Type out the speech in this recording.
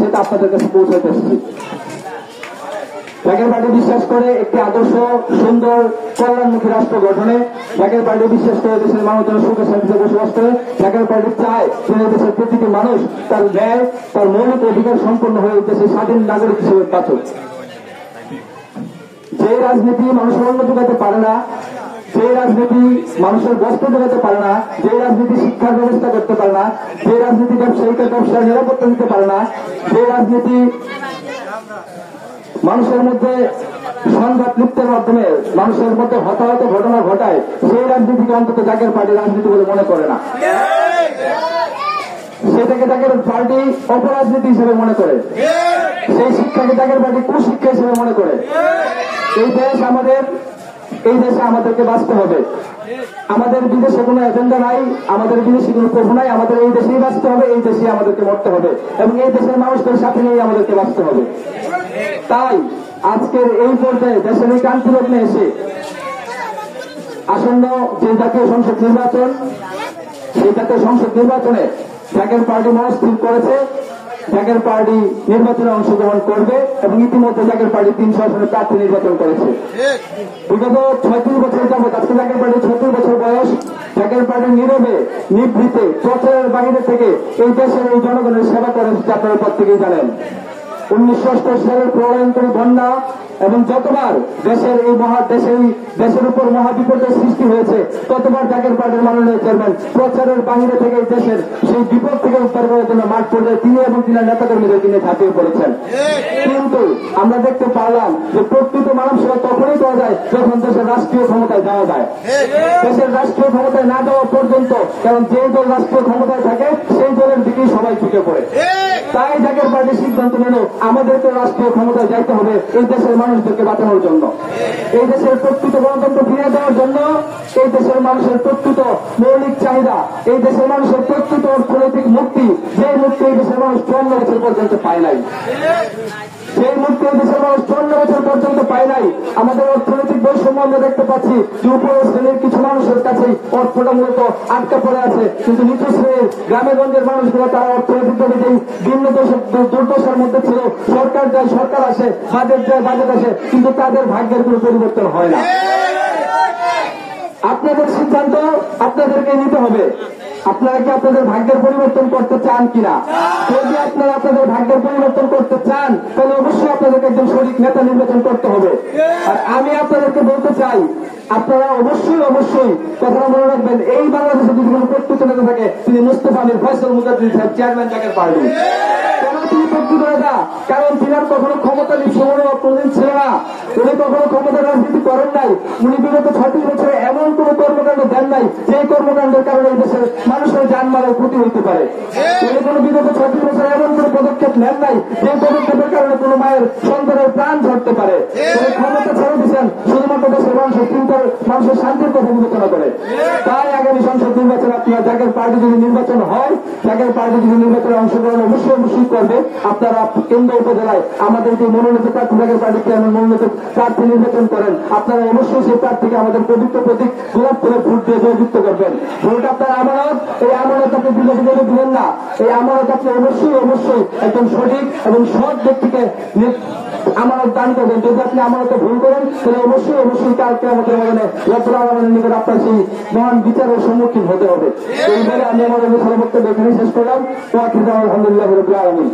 সেটা আপনাদের কাছে পৌঁছাতে এসেছি। জাকের পার্টি বিশ্বাস করে একটি আদর্শ সুন্দর কল্যাণমুখী রাষ্ট্র গঠনে। জাকের পার্টি বিশ্বাস করে দেশের মানুষ যেন সুখে শান্তিতে বসবাস করে। জাকের পার্টি চায় যে দেশের প্রতিটি মানুষ তার ন্যায়, তার মৌলিক অধিকার সম্পন্ন হয়ে দেশের স্বাধীন নাগরিক হিসেবে বাঁচুক। যে রাজনীতি মানুষের অন্ন যোগাতে পারে না, যে রাজনীতি মানুষের বস্ত্র যোগাতে পারে না, যে রাজনীতি শিক্ষার ব্যবস্থা করতে পারে না, যে রাজনীতি ব্যবসায়ীদের ব্যবসার নিরাপত্তা দিতে পারে না, যে রাজনীতি মানুষের মধ্যে সংঘাত লিপ্তের মাধ্যমে মানুষের মধ্যে হতাহত ঘটনা ঘটায়, সেই রাজনীতিকে অন্তত জাকের পার্টি রাজনীতি বলে মনে করে না। সেটাকে জাকের পার্টি অপরাজনীতি হিসেবে মনে করে, সেই শিক্ষাকে জাকের পার্টি কুশিক্ষা হিসেবে মনে করে। এই দেশে আমাদেরকে বাঁচতে হবে। আমাদের বিদেশে কোনো এজেন্ডা নাই, আমাদের বিদেশে কোনো প্রভু নাই, আমাদের এই দেশেই বাঁচতে হবে, এই দেশেই আমাদেরকে মরতে হবে এবং এই দেশের মানুষদের সাথে নিয়ে আমাদেরকে বাঁচতে হবে। তাই আজকের এই পর্যায়ে দেশের এই ক্রান্তিলগ্নে এসে আসন্ন যে জাতীয় সংসদ নির্বাচন, সেই জাতীয় সংসদ নির্বাচনে জাকের পার্টি মনস্থির করেছে জাকের পার্টি নির্বাচনে অংশগ্রহণ করবে এবং ইতিমধ্যে জাকের পার্টি 300 আসনে প্রার্থী নির্বাচন করেছে। বিগত 36 বছর যাবৎ, আজকে জাকের পার্টি 36 বছর বয়স, জাকের পার্টি নীরবে নিভৃতে প্রচারের বাইরে থেকে এই দেশের এই জনগণের সেবা করে আপনারা প্রত্যেকেই জানেন। 1988 সালের প্রলয়ঙ্করী বন্যা এবং যতবার দেশের উপর মহাবিপদের সৃষ্টি হয়েছে, ততবার জাকের পার্টির মাননীয় চেয়ারম্যান প্রচারের বাহিরে থেকে দেশের সেই বিপদ থেকে উদ্ধার করার জন্য মাঠ পর্যায়ে তিনি এবং তিনার নেতাকর্মীদের তিনি ঝাঁপিয়ে পড়েছেন। কিন্তু আমরা দেখতে পারলাম যে প্রকৃত মানব সেবা তখনই পাওয়া যায় যখন দেশের রাষ্ট্রীয় ক্ষমতায় যাওয়া যায়। দেশের রাষ্ট্রীয় ক্ষমতায় না যাওয়া পর্যন্ত, কারণ যে দল রাষ্ট্রীয় ক্ষমতায় থাকে সেই দলের দিকেই সবাই ঝুঁকে পড়ে। তাই জাকের পার্টি সিদ্ধান্ত নিল আমাদেরকে রাষ্ট্রীয় ক্ষমতায় যাইতে হবে এই দেশের মানুষদেরকে বাঁচানোর জন্য, এই দেশের প্রকৃত গণতন্ত্র ফিরিয়ে দেওয়ার জন্য, এই দেশের মানুষের প্রকৃত মৌলিক চাহিদা, এই দেশের মানুষের প্রকৃত অর্থনৈতিক মুক্তি, যে মুক্তি এই দেশের মানুষ 54 বছর পর্যন্ত পায় নাই, সেই মুক্তি এই দেশের মানুষ 54 বছর পর্যন্ত পায় নাই। আমাদের অর্থনৈতিক বৈষম্য আমরা দেখতে পাচ্ছি যে উপরের শ্রেণীর কিছু মানুষের কাছেই অর্থটা মূলত আটকা পড়ে আছে, কিন্তু নিচু শ্রেণীর গ্রামেগঞ্জের মানুষগুলো তারা অর্থনৈতিকভাবে যেই ভিন্ন দুর্দশার মধ্যে ছিল, সরকার যায় সরকার আসে, বাজেট যায় বাজেট আসে, কিন্তু তাদের ভাগ্যের কোনো পরিবর্তন হয় না। আপনাদের সিদ্ধান্ত আপনাদেরকে নিতে হবে। আপনারা কি আপনাদের ভাগ্যের পরিবর্তন করতে চান কিনা? যদি আপনারা আপনাদের ভাগ্যের পরিবর্তন করতে চান, তাহলে অবশ্যই আপনাদেরকে একজন সঠিক নেতা নির্বাচন করতে হবে। আর আমি আপনাদেরকে বলতে চাই, আপনারা অবশ্যই কথাটা মনে রাখবেন, এই বাংলাদেশে যদি কোনো প্রকৃত নেতা থাকে তিনি মুস্তফা আমির ফয়সাল মুজাদ্দিদ সাহেব, চেয়ারম্যান জাকের পার্টি। কেন তিনি প্রকৃত নেতা? কারণ তিনার কখনো ক্ষমতা নিঃসময় কোনদিন ছিল না, উনি কখনো ক্ষমতার রাজনীতি করেন নাই, উনি বিগত 36 বছরে এমন কোন কর্মকাণ্ড দেন নাই যে কর্মকাণ্ডের কারণে এই দেশের মানুষের জানমালের ক্ষতি হইতে পারে। উনি কোন বিগত 36 বছরে এমন কোন পদক্ষেপ নেন নাই যে পদক্ষেপের কারণে কোন মায়ের সন্তানের প্রাণ ঝরতে পারে। উনি ক্ষমতা ছেড়ে দিচ্ছেন শুধুমাত্র দেশের মানুষের চিন্তার, মানুষের শান্তির কথা বিবেচনা করে। তাই আগামী সংসদ নির্বাচনে আপনারা জাকের পার্টি যদি নির্বাচন হয়, জাকের পার্টি যদি নির্বাচনে অংশগ্রহণ অবশ্যই করবে। আপনারা কেন্দ্র উপজেলায় আমাদের যে মনোনীত প্রার্থী জাকের পার্টিকে মনোনীত প্রার্থী নির্বাচন করেন, আপনারা অবশ্যই সেই প্রার্থীকে আমাদের পবিত্র প্রতীক গোলাপ ফুলের ভোট দিয়ে জয়যুক্ত করবেন। ভোট আপনার আমানত, এই আমানত আপনি বিদেশে দিবেন না, এই আমানত আপনি অবশ্যই একজন সঠিক এবং সৎ ব্যক্তিকে আমানত দান করবেন। যদি আপনি আমানত ভুল করেন তাহলে অবশ্যই কালকে আমাদের রব্বুল আলামিনের নিকট আপনার সেই মহান বিচারের সম্মুখীন হতে হবে। এই বলে আমি আমাদের সর্বত্র এখানে শেষ করলাম। আলহামদুলিল্লাহ রাব্বিল আলামিন।